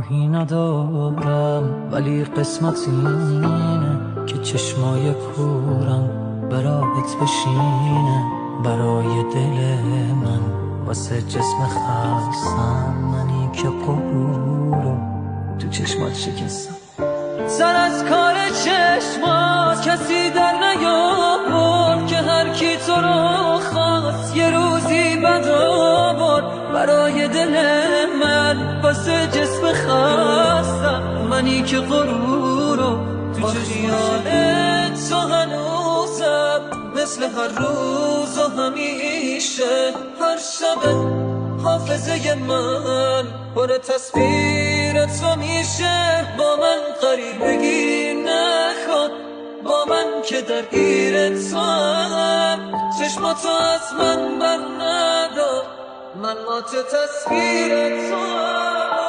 راهی ندارم ولی قسمت اینه که چشمای کورم برایت بشینه. برای دل من واسه جسم خستم، منی که غرورو تو چشمات شکستم. سر از کار چشمات کسی در نیاورد که هر کی تو رو خواست یه روزی بد آورد. برای دل من واسه جسم خستم، منی که غرورو تو چشمات تو هنوزم مثل هر روز و همیشه. هر شب حافظه من پر تصویر تو میشه. با من قریبگی نکن، با من که درگیر تو هم. چشماتو از من بر ندار، من مات تصویر تو هم.